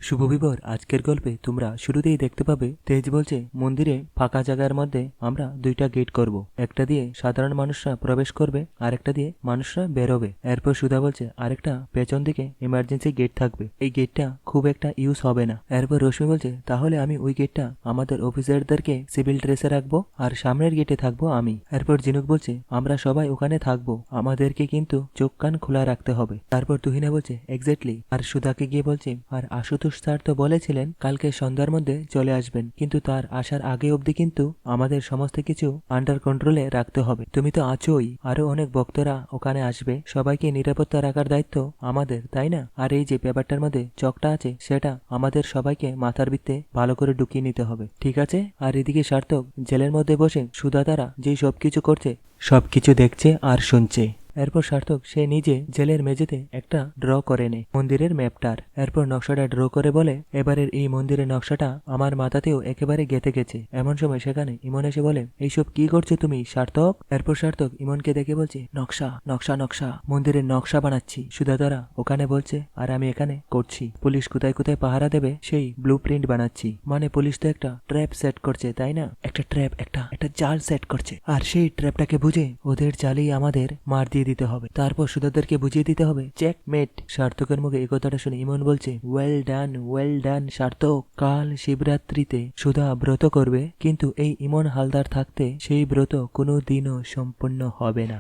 শুভ বিবর আজকের গল্পে তোমরা শুরুতেই দেখতে পাবে তেজ বলছে মন্দিরে ফাঁকা জায়গার মধ্যে আমরা দুইটা গেট করব, একটা দিয়ে সাধারণ মানুষরা প্রবেশ করবে আর একটা দিয়ে মানুষরা বেরোবে। এরপর সুধা বলছে আরেকটা পেছন দিকে ইমার্জেন্সি গেট থাকবে, এই গেটটা খুব একটা ইউজ হবে না। এরপর রশ্মি বলছে তাহলে আমি ওই গেটটা আমাদের অফিসারদেরকে সিভিল ড্রেসে রাখবো আর সামনের গেটে থাকবো আমি। এরপর জিনুক বলছে আমরা সবাই ওখানে থাকবো, আমাদেরকে কিন্তু চোখ কান খোলা রাখতে হবে। তারপর তুহিনা বলছে এক্স্যাক্টলি। আর সুধাকে গিয়ে বলছে আর আশুতোষ স্যার তো বলেছিলেন কালকে সন্ধ্যার মধ্যে চলে আসবেন, কিন্তু তার আসার আগে অবধি কিন্তু আমাদের সমস্ত কিছু আন্ডার কন্ট্রোলে রাখতে হবে। তুমি তো আছোই, আরো অনেক ভক্তরা ওখানে আসবে, সবাইকে নিরাপত্তা রাখার দায়িত্ব আমাদের, তাই না? আর এই যে পেপারটার মধ্যে চকটা আছে সেটা আমাদের সবাইকে মাথার ভিত্তে ভালো করে ঢুকিয়ে নিতে হবে, ঠিক আছে? আর এদিকে সার্থক জেলের মধ্যে বসে সুধা তারা যেই সবকিছু করছে সবকিছু দেখছে আর শুনছে। এরপর সার্থক সে নিজে জেলের মেঝেতে একটা ড্র করে নেয় মন্দিরের ম্যাপটার। এরপর নকশাটা ড্র করে বলে এবারের এই মন্দিরের নকশাটা আমার মাথাতেও একেবারে গেঁথে গেছে। এমন সময় সেখানে ইমন এসে বলে এইসব কি করছো তুমি সার্থক? এরপর সার্থক ইমনকে দেখে বলছে নকশা নকশা নকশা, মন্দিরের নকশা বানাচ্ছি। সুধা তারা ওখানে বলছে আর আমি এখানে করছি। পুলিশ কোথায় কোথায় পাহারা দেবে সেই ব্লু প্রিন্ট বানাচ্ছি। মানে পুলিশ তো একটা ট্র্যাপ সেট করছে, তাই না? একটা ট্র্যাপ, একটা জাল সেট করছে, আর সেই ট্র্যাপটাকে বুঝে ওদের জালেই আমাদের মার দিয়ে দিতে হবে। তারপর সুধাদেরকে বুঝিয়ে দিতে হবে চেকমেট। সার্থকের মুখে এই কথাটা শুনে ইমন বলছে ওয়েল ডান সার্থক। কাল শিবরাত্রিতে সুধা ব্রত করবে, কিন্তু এই ইমন হালদার থাকতে সেই ব্রত কোনো দিনও সম্পূর্ণ হবে না।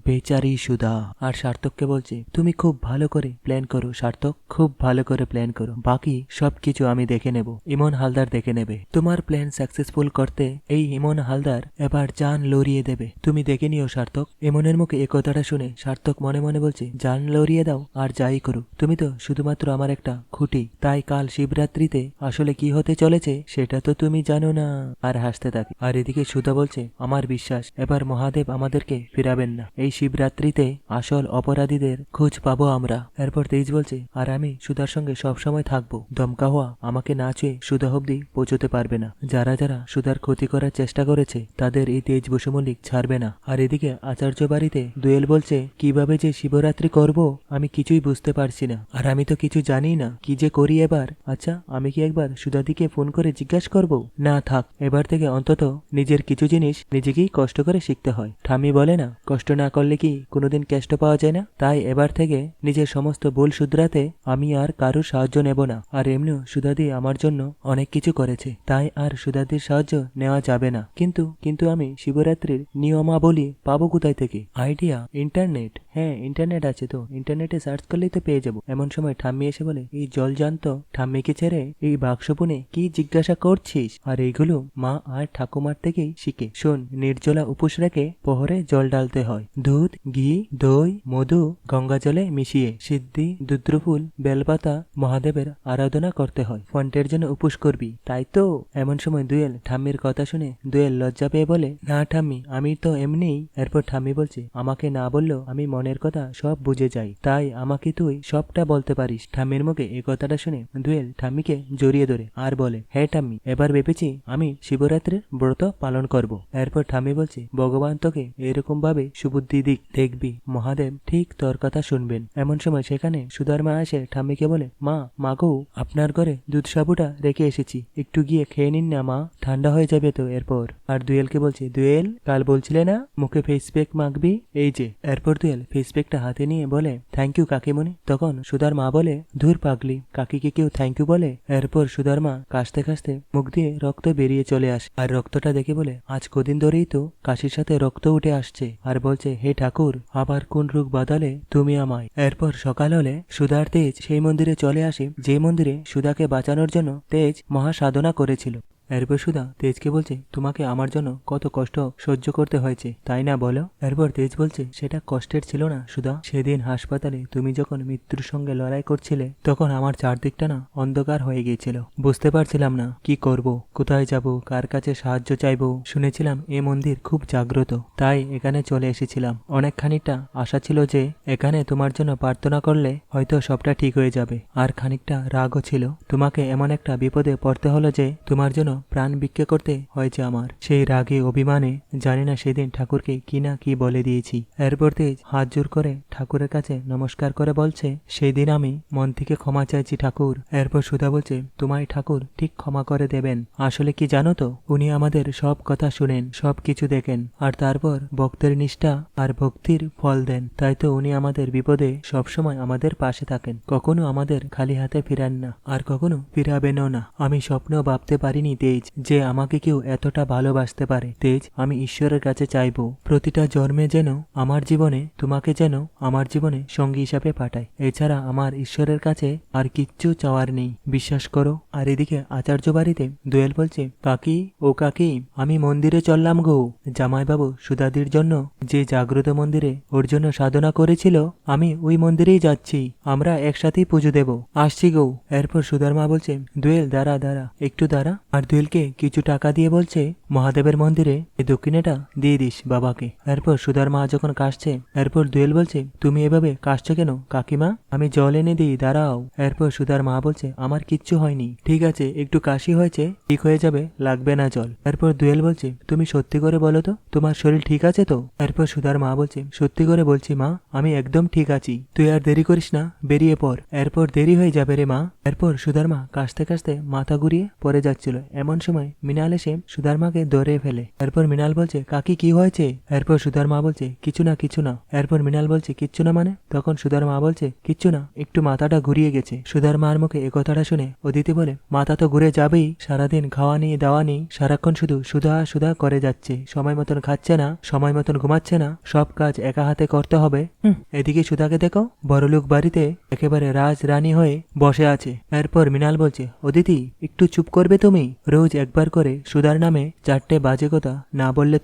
বেচারি সুধা। আর সার্থককে বলছে তুমি খুব ভালো করে প্ল্যান করো সার্থক, খুব ভালো করে প্ল্যান করো, বাকি সবকিছু আমি দেখে নেব, ইমন হালদার দেখে নেবে। তোমার প্ল্যান সাকসেসফুল করতে এই ইমন হালদার এবার জান লড়িয়ে দেবে, তুমি দেখে নিও সার্থক। ইমনের মুখে এ কথাটা শুনে সার্থক মনে মনে বলছে জান লড়িয়ে দাও আর যাই করো, তুমি তো শুধুমাত্র আমার একটা খুঁটি, তাই কাল শিবরাত্রিতে আসলে কি হতে চলেছে সেটা তো তুমি জানো না। আর হাসতে থাকে। আর এদিকে সুধা বলছে আমার বিশ্বাস এবার মহাদেব আমাদেরকে ফিরাবেন না, এই শিবরাত্রিতে আসল অপরাধীদের খোঁজ পাবো আমরা। এরপর তেজ বলছে আর আমি সুধার সঙ্গে সবসময় থাকবো, দমকা হওয়া আমাকে না ছুঁয়ে সুধা অব্দি পৌঁছতে পারবে না। যারা যারা সুধার ক্ষতি করার চেষ্টা করেছে তাদের এই তেজ বসু মল্লিক ছাড়বে না। আর এদিকে আচার্য বাড়িতে দুয়েল বলছে কিভাবে যে শিবরাত্রি করব আমি কিছুই বুঝতে পারছি না, আর আমি তো কিছু জানি না কি যে করি এবার। আচ্ছা আমি কি একবার সুধাদিকে ফোন করে জিজ্ঞাসা করব? না থাক, এবার থেকে অন্তত নিজের কিছু জিনিস নিজেকেই কষ্ট করে শিখতে হয়। ঠাম্মি বলে না কষ্ট না করলে কি কোনোদিন কেষ্ট পাওয়া যায় না? তাই এবার থেকে নিজের সমস্ত ভুল শুধরাতে আমি আর কারোর সাহায্য নেব না। আর এমনিও সুধাদি আমার জন্য অনেক কিছু করেছে, তাই আর সুধাদির সাহায্য নেওয়া যাবে না। কিন্তু আমি শিবরাত্রির নিয়মাবলী পাবো কোথায় থেকে? Idea internet. হ্যাঁ ইন্টারনেট আছে তো, ইন্টারনেটে সার্চ করলেই তো পেয়ে যাবো। এমন সময় ঠাম্মি এসে বলে এই জল জানত ঠাম্মিকে ছেড়ে এই বাক্সপুনে কি জিজ্ঞাসা করছিস? আর এইগুলো মা আর ঠাকুমার থেকেই শিখে। শোন, নির্জলা উপোস রেখে প্রহরে জল ডালতে হয়, দুধ ঘি দই মধু গঙ্গা জলে মিশিয়ে, সিদ্ধি দুদ্রফুল বেলপাতা মহাদেবের আরাধনা করতে হয়, ফন্টের জন্য উপোস করবি, তাই তো? এমন সময় দুয়েল ঠাম্মির কথা শুনে দুয়েল লজ্জা পেয়ে বলে না ঠাম্মি আমি তো এমনিই। এরপর ঠাম্মি বলছে আমাকে না বললেও আমি মনের কথা সব বুঝে যাই, তাই আমাকে তুই সবটা বলতে পারিস। ঠাম্মির মুখে এই কথাটা শুনে দুয়েল ঠাম্মিকে জড়িয়ে ধরে আর বলে হ্যাঁ ঠাম্মি এবার ভেবেছি আমি শিবরাত্রির ব্রত পালন করব। এরপর ঠাম্মি বলছে ভগবান তোকে এরকম ভাবে সুবুদ্ধি দিক, দেখবি মহাদেব ঠিক তোর কথা শুনবেন। এমন সময় সেখানে সুধার মা এসে ঠাম্মিকে বলে মা গো আপনার ঘরে দুধ সাবুটা রেখে এসেছি, একটু গিয়ে খেয়ে নিন না মা, ঠান্ডা হয়ে যাবে তো। এরপর আর দুয়েলকে বলছে দুয়েল কাল বলছিলে না মুখে ফেস প্যাক মাখবি, এই যে। এরপর দুয়েল ফেস প্যাকটা হাতে নিয়ে বলে থ্যাংক ইউ কাকিমণি। তখন সুধার মা বলে ধুর পাগলি, কাকিকে কেউ থ্যাংক ইউ বলে? এরপর সুধার মা কাশতে কাশতে মুখ দিয়ে রক্ত বেরিয়ে চলে আসে, আর রক্তটা দেখে বলে আজ কদিন ধরেই তো কাশির সাথে রক্ত উঠে আসছে, আর বলছে হে ঠাকুর আবার কোন রোগ বাদালে তুমি আমায়। এরপর সকাল হলে সুধার তেজ সেই মন্দিরে চলে আসে যে মন্দিরে সুধাকে বাঁচানোর জন্য তেজ মহাসাধনা করেছিল। এরপর সুধা তেজকে বলছে তোমাকে আমার জন্য কত কষ্ট সহ্য করতে হয়েছে, তাই না বলো? এরপর তেজ বলছে সেটা কষ্টের ছিল না সুধা, সেদিন হাসপাতালে তুমি যখন মৃত্যুর সঙ্গে লড়াই করছিলে তখন আমার চারদিকটা না অন্ধকার হয়ে গিয়েছিল, বুঝতে পারছিলাম না কি করব, কোথায় যাব, কার কাছে সাহায্য চাইবো। শুনেছিলাম এই মন্দির খুব জাগ্রত, তাই এখানে চলে এসেছিলাম। অনেক খানিকটা আশা ছিল যে এখানে তোমার জন্য প্রার্থনা করলে হয়তো সবটা ঠিক হয়ে যাবে, আর খানিকটা রাগও ছিল তোমাকে এমন একটা বিপদে পড়তে হলো যে তোমার জন্য প্রাণ ভিক্ষা করতে হয়েছে আমার। সেই রাগে অভিমানে জানি না সেদিন ঠাকুরকে কি না কি বলে দিয়েছি। এরপর তেজ হাত জোর করে ঠাকুরের কাছে নমস্কার করে বলছে, সেই দিন আমি মন থেকে ক্ষমা চাইছি ঠাকুর। এরপর সুধা বলছে, তোমায় ঠাকুর ঠিক ক্ষমা করে দেবেন। আসলে কি জানো তো, উনি আমাদের সব কথা শুনেন, সব কিছু দেখেন, আর তারপর ভক্তের নিষ্ঠা আর ভক্তির ফল দেন। তাই তো উনি আমাদের বিপদে সবসময় আমাদের পাশে থাকেন, কখনো আমাদের খালি হাতে ফিরান না, আর কখনো ফিরাবেনও না। আমি স্বপ্নেও ভাবতে পারিনি তেজ যে আমাকে কেউ এতটা ভালোবাসতে পারে। তেজ, আমি ঈশ্বরের কাছে চাইবো প্রতিটা জন্মে যেন আমার জীবনে তোমাকে যেন আমার জীবনে সঙ্গী হিসাবে পাঠায়। এছাড়া আমার ঈশ্বরের কাছে আর কিচ্ছু চাওয়ার নেই, বিশ্বাস করো। আর এদিকে আচার্য বাড়িতে দোয়েল বলছে, কাকি ও কাকি, আমি মন্দিরে চললাম গো। জামাইবাবু সুধাদির জন্য যে জাগ্রত মন্দিরে ওর জন্য সাধনা করেছিল, আমি ওই মন্দিরেই যাচ্ছি। আমরা একসাথেই পুজো দেব, আসছি গো। এরপর সুধার মা বলছে, দোয়েল দাঁড়া দাঁড়া, একটু দাঁড়া। আর দোয়েলকে কিছু টাকা দিয়ে বলছে, মহাদেবের মন্দিরে এই দক্ষিণেটা দিয়ে দিস বাবাকে। এরপর সুধার মা যখন কাশছে, এরপর দোয়েল বলছে, তুমি এভাবে কাশছো কেন কাকিমা? আমি জল এনে দিই, দাঁড়াও। এরপর সুধার মা বলছে, আমার কিচ্ছু হয়নি, ঠিক আছে, একটু কাশি হয়েছে, ঠিক হয়ে যাবে, লাগবে না জল। এরপর দোয়েল বলছে, তুমি সত্যি করে বলো তো, তোমার শরীর ঠিক আছে তো? এরপর সুধার মা বলছে, সত্যি করে বলছি মা, আমি একদম ঠিক আছি, তুই আর দেরি করিস না, বেরিয়ে পড়, এরপর দেরি হয়ে যাবে রে মা। এরপর সুধার মা কাশতে কাশতে মাথা ঘুরিয়ে পড়ে যাচ্ছিল। এমন সময় মৃণাল এসে সুধার মাকে ধরে ফেলে। এরপর মৃণাল বলছে, কাকি কি হয়েছে? এরপর সুধার মা বলছে, কিছু না কিছু না। এরপর মৃণাল বলছে, কিচ্ছু না মানে? তখন সুধার মা বলছে, কিচ্ছু না, একটু মাথাটা ঘুরিয়ে গেছে। সুধার মার মুখে এ কথাটা শুনে অদিতি বলে, মাথা তো ঘুরে যাবেই, সারাদিন খাওয়া নেই দাওয়া নেই, সারাক্ষণ শুধু সুধা সুধা করে যাচ্ছে, সময় মতন খাচ্ছে না, সময় মতন ঘুমাচ্ছে না, সব কাজ একা হাতে করতে হবে। এদিকে সুধাকে দেখো, বড়লোক বাড়িতে একেবারে রাজ রানী হয়ে বসে আছে। এরপর মৃণাল বলছে, অদিতি একটু চুপ করবে তুমি? রোজ একবার করে সুধার নামে 4টে বাজে কথা না বললে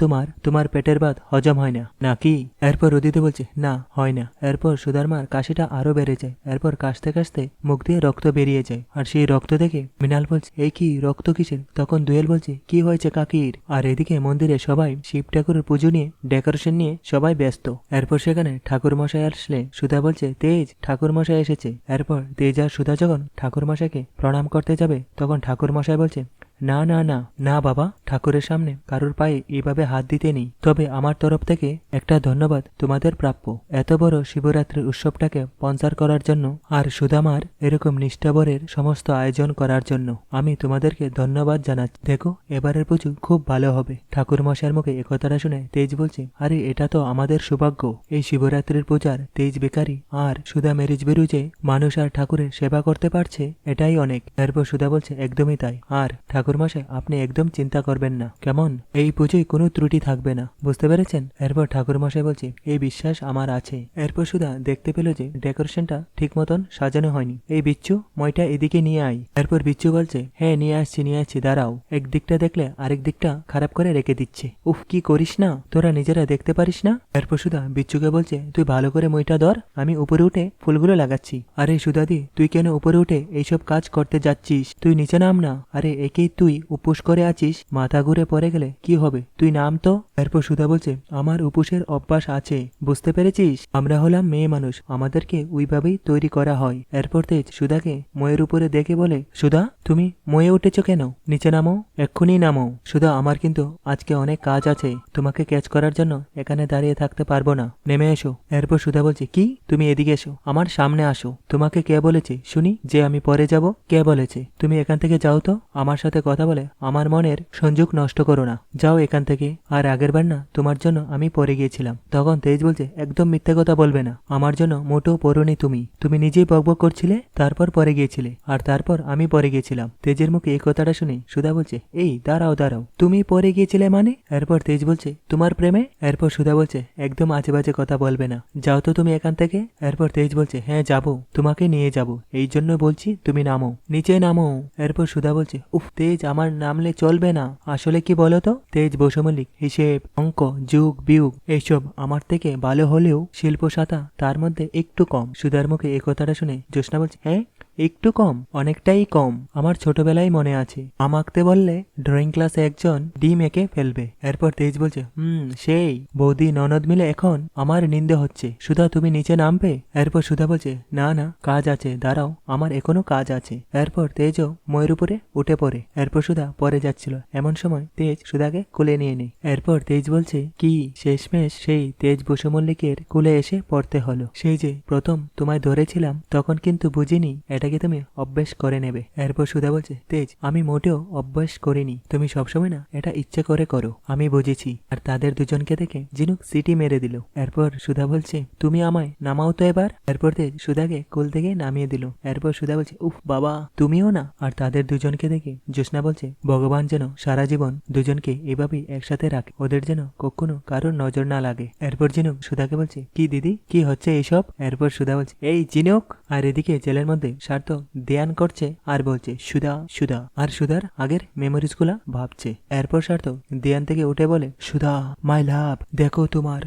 তোমার পেটের ভাত হজম হয় না নাকি? এরপর অদিতি বলছে, না হয় না। এরপর সুধার মার কাশিটা আরো বেড়ে যায়। এরপর কাশতে কাশতে মুখ দিয়ে রক্ত বেরিয়ে যায়। আর সেই রক্ত দেখে মৃণাল বলছে, এই কি রক্ত কিসের? তখন দোয়েল বলছে, কি হয়েছে কাকির? আর এদিকে মন্দিরে সবাই শিব ঠাকুরের পুজো নিয়ে ডেকোরেশন নিয়ে সবাই ব্যস্ত। এরপর সেখানে ঠাকুর মশাই আসলে সুধা বলছে, তেজ ঠাকুর মশাই এসেছে। এরপর তেজ আর সুধা যখন ঠাকুর মশাইকে প্রণাম করতে যাবে, তখন ঠাকুর মশাই বলছে, না না না না বাবা, ঠাকুরের সামনে কারোর পায়ে এইভাবে হাত দিতে নেই, তবে আমার তরফ থেকে একটা ধন্যবাদ তোমাদের প্রাপ্য, এত বড় শিবরাত্রির উৎসবটাকে স্পন্সর করার জন্য আর সুধামার এরকম নিষ্ঠাবরের সমস্ত আয়োজন করার জন্য আমি তোমাদেরকে ধন্যবাদ জানাচ্ছি। দেখো এবারের পুজো খুব ভালো হবে। ঠাকুর মশাইয়ের মুখে একথাটা শুনে তেজ বলছে, আরে এটা তো আমাদের সৌভাগ্য, এই শিবরাত্রির পূজার তেজ বেকারি আর সুধা ম্যারেজ বেরু যে মানুষ আর ঠাকুরের সেবা করতে পারছে, এটাই অনেক। এরপর সুধা বলছে, একদমই তাই। আর ঠাকুরমশাই আপনি একদম চিন্তা করবেন না, কেমন? এই পুজোয় কোনো ত্রুটি থাকবে না, বুঝতে পেরেছেন? এরপর ঠাকুরমশাই বলছে, এই বিশ্বাস আমার আছে। এরপর সুধা দেখতে পেল যে ডেকোরেশনটা ঠিক মতন সাজানো হয়নি। এই বিচ্ছু, মইটা এদিকে নিয়ে আই। এরপর বিচ্ছু বলছে, হ্যাঁ নিয়ে আসছি, দাঁড়াও। এক দিকটা দেখলে আরেক দিকটা খারাপ করে রেখে দিচ্ছে। উফ, কি করিস না, তোরা নিজেরা দেখতে পারিস না? এরপর সুধা বিচ্ছুকে বলছে, তুই ভালো করে মইটা ধর, আমি উপরে উঠে ফুলগুলো লাগাচ্ছি। আরে সুধাদি, তুই কেন উপরে উঠে এইসব কাজ করতে যাচ্ছিস? তুই নিচে নাম না। আরে একেই তুই উপোস করে আছিস, মাথা ঘুরে পড়ে গেলে কি হবে, তুই নাম তো। এরপর সুধা বলছে, আমার উপোসের অভ্যাস আছে, বুঝতে পেরেছিস? আমরা হলাম মেয়ে মানুষ, আমাদেরকে ওইভাবেই তৈরি করা হয়। এরপর তেজ সুধাকে ময়ের উপরে দেখে বলে, সুধা তুমি ময়ে উঠেছ কেন? নিচে নামো, এক্ষুনি নামো। সুধা, আমার কিন্তু আজকে অনেক কাজ আছে, তোমাকে ক্যাচ করার জন্য এখানে দাঁড়িয়ে থাকতে পারবো না, নেমে এসো। এরপর সুধা বলছে, কি? তুমি এদিকে এসো, আমার সামনে আসো। তোমাকে কে বলেছে শুনি যে আমি পরে যাব? কে বলেছে? তুমি এখান থেকে যাও তো, আমার সাথে কথা বলে আমার মনের সংযোগ নষ্ট করো না, যাও এখান থেকে। আর আগেরবার না তোমার জন্য আমি পরে গিয়েছিলাম। তখন তেজ বলছে, একদম মিথ্যে কথা বলবে না, আমার জন্য মোটেও পড়োনি তুমি নিজেই বকবক করছিলে, তারপর পরে গিয়েছিলে, আর তারপর আমি পরে গিয়েছিলাম। তেজের মুখে এই কথাটা শুনে সুধা বলছে, এই দাঁড়াও, তুমি পরে গিয়েছিলে মানে? এরপর তেজ বলছে, তোমার প্রেমে? এরপর সুধা বলছে, একদম আজে বাজে কথা বলবে না, যাও তো তুমি এখান থেকে। এরপর তেজ বলছে, হ্যাঁ যাবো, তোমাকে নিয়ে যাব, এই জন্য বলছি তুমি নামো, নিচে নামো। এরপর সুধা বলছে, উফ তেজ, আমার নামলে চলবে না, আসলে কি বলো তো? তেজ বসুমল্লিক, হিসেব, অঙ্ক, যুগ বিয়োগ এইসব আমার থেকে ভালো হলেও শিল্প সাথা তার মধ্যে একটু কম। সুধার মুখে এ কথাটা শুনে জ্যোৎস্না বলছে, হ্যাঁ একটু কম, অনেকটাই কম। আমার ছোটবেলায় মনে আছে, আম আঁকতে বললে ড্রয়িং ক্লাসে একজন ডিম এঁকে ফেলবে। এরপর তেজ বলছে সেই বৌদি ননদ মিলে এখন আমার নিন্দে হচ্ছে। সুধা তুমি নিচে নামবে? এরপর সুধা বলছে না না, কাজ আছে, দাঁড়াও, আমার এখনো কাজ আছে। এরপর তেজও ময়ের উপরে উঠে পড়ে। এরপর সুধা পরে যাচ্ছিল, এমন সময় তেজ সুধাকে কোলে নিয়ে নেয়। এরপর তেজ বলছে কি শেষমেশ সেই তেজ বসু মল্লিকের কোলে এসে পড়তে হলো। সেই যে প্রথম তোমায় ধরেছিলাম তখন কিন্তু বুঝিনি এটাকে তুমি অভ্যেস করে নেবে। এরপর সুধা বলছে তেজ আমি মোটেও অভ্যাস করিনি, তুমি সবসময় না এটা ইচ্ছে করে করো, আমি বুঝেছি। আর তাদের দুজনকে দেখে জিনুক সিটি মেরে দিল। এরপর সুধা বলছে তুমি আমায় নামাও তো এবার। এরপর তেজ সুধাকে কোল থেকে নামিয়ে দিল। এরপর সুধা বলছে উফ বাবা তুমিও না। আর তাদের দুজনকে দেখে জ্যোৎস্না বলছে ভগবান যেন সারা জীবন দুজনকে এভাবেই একসাথে রাখে, ওদের যেন কখনো কারোর নজর না লাগে। এরপর জিনুক সুধাকে বলছে কি দিদি কি হচ্ছে এইসব? এরপর সুধা বলছে এই জিনুক। আর এদিকে জেলের মধ্যে সার্থক ধ্যান করছে আর বলছে সুধা সুধা, আর সুধার আগের মেমোরিজ গুলা ভাবছে। এরপর সার্থক ধ্যান থেকে উঠে বলে সুধা মাই লাভ, দেখো তোমার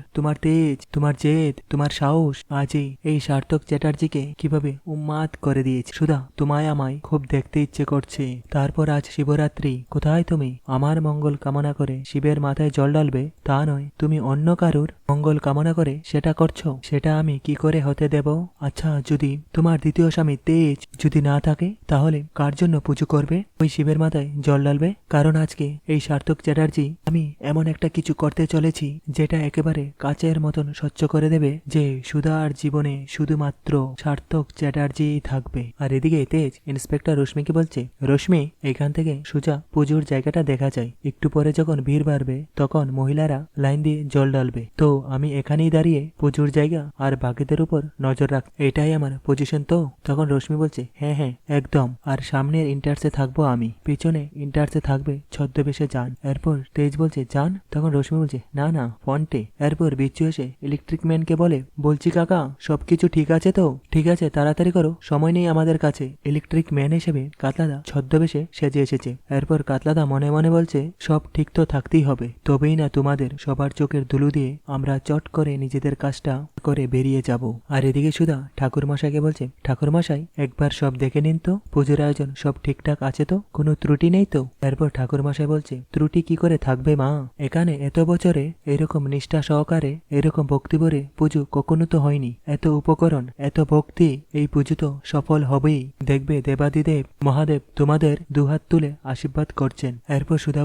তেজ, তোমার জেদ, তোমার সাহস আজই এই সার্থক চ্যাটার্জিকে কিভাবে উন্মাদ করে দিয়েছে। সুধা তোমায় আমায় খুব দেখতে ইচ্ছে করছে। তারপর আজ শিবরাত্রি, কোথায় তুমি আমার মঙ্গল কামনা করে শিবের মাথায় জল ঢালবে তা নয়, তুমি অন্য কারুর মঙ্গল কামনা করে সেটা করছো, সেটা আমি কি করে হতে দেব? আচ্ছা যদি তোমার দ্বিতীয় স্বামী তেজ যদি না থাকে তাহলে কার জন্য পুজো করবে? ওই শিবের মাথায় জল ঢালবে? কারণ আজকে এই সার্থক চ্যাটার্জি আমি এমন একটা কিছু করতে চলেছি যেটা একেবারে কাচের মতন স্বচ্ছ করে দেবে যে সুধার জীবনে শুধুমাত্র সার্থক চ্যাটার্জি থাকবে। আর এদিকে তেজ ইন্সপেক্টর রশ্মিকে বলছে রশ্মি এখান থেকে সোজা পুজোর জায়গাটা দেখা যায়, একটু পরে যখন ভিড় বাড়বে তখন মহিলারা লাইন দিয়ে জল ঢালবে, তো আমি এখানেই দাঁড়িয়ে পুজোর জায়গা আর বাকিদের উপর নজর রাখ, এটাই আমার পজিশন। তো তখন রশ্মি বলছে হ্যাঁ হ্যাঁ একদম, আর সামনের ইন্টার্সে থাকবো আমি, পিছনে ইন্টার্সে থাকবে ছদ্মবেশে যান। এরপর তেজ বলছে যান? তখন রশ্মি বলছে না না ফন্টে। এরপর বিচ্ছু এসে ইলেকট্রিক ম্যানকে বলে বলছি কাকা সবকিছু ঠিক আছে তো? ঠিক আছে তাড়াতাড়ি করো, সময় নেই আমাদের কাছে। ইলেকট্রিক ম্যান হিসেবে কাতলাদা ছদ্মবেশে সেজে এসেছে। এরপর কাতলাদা মনে মনে বলছে সব ঠিক তো থাকতেই হবে, তবেই না তোমাদের সবার চোখের ধুলো দিয়ে আমরা চট করে নিজেদের কাজটা করে বেরিয়ে যাব। আর এদিকে সুধা ঠাকুরমশাইকে বলছে ঠাকুরমশাই একবার সব দেখে নিন তো, পুজোর আয়োজন সব ঠিকঠাক আছে তো, কোনো ত্রুটি নেই তো? এরপর ঠাকুরমশাই বলছে ত্রুটি কি করে থাকবে মা, এখানে এত বছরে এরকম নিষ্ঠা সহকারে এরকম ভক্তি ভরে পুজো কখনো তো হয়নি, এত উপকরণ এত ভক্তি, এই পুজো তো সফল হবেই, দেখবে দেবাদিদেব মহাদেব তোমাদের দুহাত তুলে আশীর্বাদ করছেন। এরপর সুধা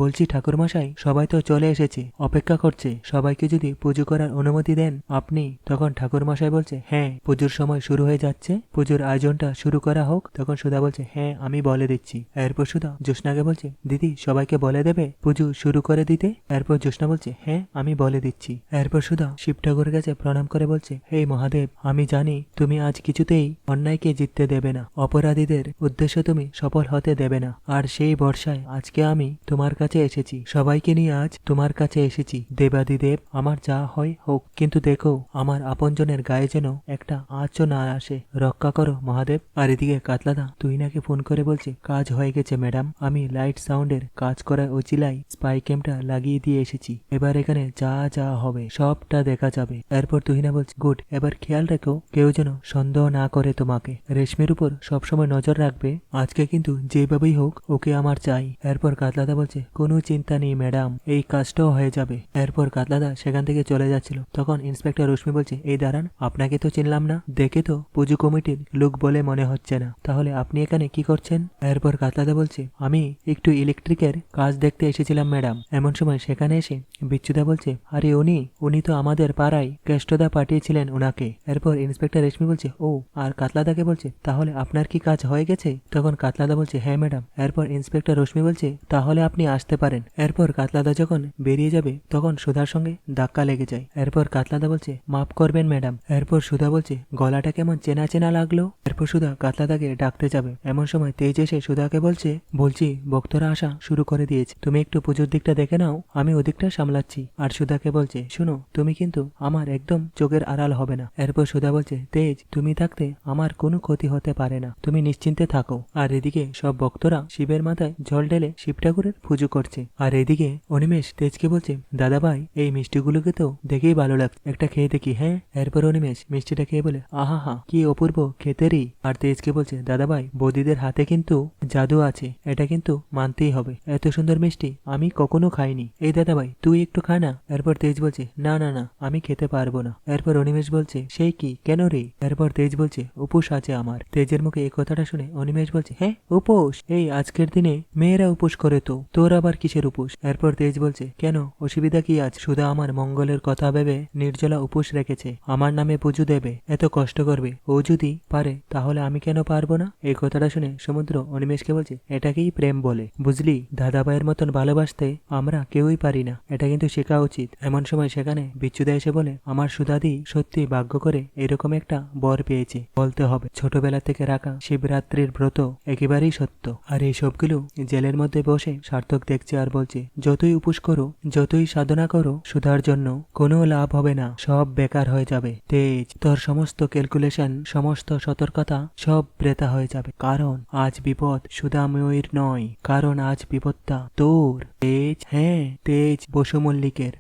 বলছি ঠাকুরমশাই সবাই তো চলে এসেছে, অপেক্ষা করছে, সবাইকে যদি পুজো করার অনুমতি দেন আপনি। তখন ঠাকুরমশাই বলছে হ্যাঁ পুজোর সময় শুরু হয়ে যাচ্ছে, পুজোর আয়োজনটা শুরু করা হোক। তখন সুধা বলছে হ্যাঁ আমি বলে দিচ্ছি। এরপর সুধা জ্যোৎস্নাকে বলছে দিদি সবাইকে বলে দেবে পুজো শুরু করে দিতে? এরপর জ্যোৎস্না বলছে হ্যাঁ আমি বলে দিচ্ছি। এরপর সুধা শিব ঠাকুরের কাছে প্রণাম করে বলছে হে মহাদেব, আমি জানি তুমি আজ কিছুতেই অন্যায়কে জিততে দেবে না, অপরাধীদের উদ্দেশ্য তুমি সফল হতে দেবে না, আর সেই বর্ষায় আজকে আমি তোমার কাছে এসেছি, সবাইকে নিয়ে আজ তোমার কাছে এসেছি। দেবাদিদেব আমার যা হয় হোক, কিন্তু দেখো আমার আপনজনের গায়ে যেন একটা আঁচও না আসে, রক্ষা করো মহাদেব। আর এদিকে কাতলাদা তুই নাকি ফোন করে বলছে কাজ হয়ে গেছে ম্যাডাম, আমি লাইট সাউন্ডের কাজ করার ওচিলাই স্পাই ক্যামটা লাগিয়ে দিয়ে এসেছি, এবার এখানে যা যা হবে সবটা দেখা যাবে। এরপর তুহিনা বলছে গুড, এবার খেয়াল রেখো কেউ যেন সন্দেহ না করে তোমাকে, রেশমির উপর সবসময় নজর রাখবে, আজকে কিন্তু যেভাবেই হোক ওকে আমার চাই। এরপর কাতলাদা বলছে কোনো চিন্তা নেই ম্যাডাম, এই কাজটাও হয়ে যাবে। এরপর কাতলাদা সেখান থেকে চলে যাচ্ছিল, তখন ইন্সপেক্টর রশ্মি বলছে এই দাঁড়ান, আপনাকে তো চিনলাম না, দেখে তো পুজো কমিটির লোক বলে মনে হচ্ছে না, তাহলে আপনি এখানে কি করছেন? এরপর কাতলাদা বলছে আমি একটু ইলেকট্রিকের কাজ দেখতে এসেছিলাম ম্যাডাম। এমন সময় সেখানে এসে বিচ্ছুদা বলছে আরে উনি তো আমাদের পাড়ায় কেষ্টদা পাঠিয়েছিলেন ওনাকে। এরপর ইন্সপেক্টর রেশমি বলছে ও, আর কাতলাদাকে বলছে তাহলে আপনার কি কাজ হয়ে গেছে? তখন কাতলাদা বলছে হ্যাঁ ম্যাডাম। এরপর ইন্সপেক্টর রশ্মি বলছে তাহলে আপনি আসতে পারেন। এরপর কাতলাদা যখন বেরিয়ে যাবে তখন সুধার সঙ্গে ধাক্কা লেগে যায়। এরপর কাতলাদা বলছে মাফ করবেন ম্যাডাম। এরপর সুধা বলছে গলাটা কেমন চেনা চেনা লাগলো। এরপর সুধা কাতলাদাকে ডাকতে যাবে, এমন সময় তেজ এসে সুধাকে বলছি ভক্তরা আসা শুরু করে দিয়েছে, তুমি একটু পুজোর দিকটা দেখে নাও, আমি ওদিকটা সামলাচ্ছি। আর সুধাকে বলছে শুনো তুমি কিন্তু আমার একদম চোখের আড়াল হবে না। এরপর সুধা বলছে তেজ তুমি থাকতে আমার কোনো ক্ষতি হতে পারে না, তুমি নিশ্চিন্তে থাকো। আর এদিকে সব ভক্তরা শিবের মাথায় জল ঢেলে শিব ঠাকুরের পুজো করছে। আর এদিকে অনিমেষ তেজকে বলছে দাদা ভাই এই মিষ্টিগুলোকে তো দেখেই ভালো লাগছে, একটা খেয়ে দেখি। হ্যাঁ। এরপর অনিমেষ মিষ্টিটা খেয়ে বলে আহা হা কি অপূর্ব খেতে রে, সত্যি? আর তেজকে বলছে, দাদাভাই বৌদিদের হাতে কিন্তু জাদু আছে, এটা কিন্তু মানতেই হবে। এত সুন্দর মিষ্টি আমি কখনো খাইনি। এই দাদাভাই তুই একটু খা না। এরপর তেজ বলছে, না না না, আমি খেতে পারবো না। এরপর অনিমেষ বলছে, সেই কি, কেন রে? এরপর তেজ বলছে, উপোস আছে আমার। তেজের মুখে এই কথাটা শুনে অনিমেষ বলছে, হ্যাঁ উপোস? এই আজকের দিনে মেয়েরা উপোস করে তো, তোর আবার কিসের উপোস? এরপর তেজ বলছে, কেন, অসুবিধা কি আছে? শুধু আমার মঙ্গলের কথা ভেবে নির্জলা উপোস রেখেছে, আমার নামে পুজো দেবে, এত কষ্ট করবে, ও যদি পারে তাহলে আমি কেন পারবো না? এই কথাটা শুনে সমুদ্র অনিমেষকে বলছে, এটাকেই প্রেম বলে, বুঝলি? দাদাভাইয়ের মতন ভালোবাসতে আমরা কেউই পারি না, এটা কিন্তু শেখা উচিত। এমন সময় সেখানে বিচ্ছুদা এসে বলে, আমার সুধাদি সত্যি ভাগ্য করে এরকম একটা বর পেয়েছে। বলতে হবে ছোটবেলা থেকে রাখা শিবরাত্রির ব্রত একেবারেই সত্য। আর এই সবগুলো জেলের মধ্যে বসে সার্থক দেখছে আর বলছে, যতই উপোস করো, যতই সাধনা করো, সুধার জন্য কোনো লাভ হবে না, সব বেকার হয়ে যাবে। তেজ, তোর সমস্ত ক্যালকুলেশন, সমস্ত সতর্কতা সব বৃথা হয়ে যাবে, কারণ আজ বিপদ সুধাময়ীর নয়, কারণ আজ বিপদটা তোর। তেজ, হ্যাঁ তেজ বসু মল্লিকের।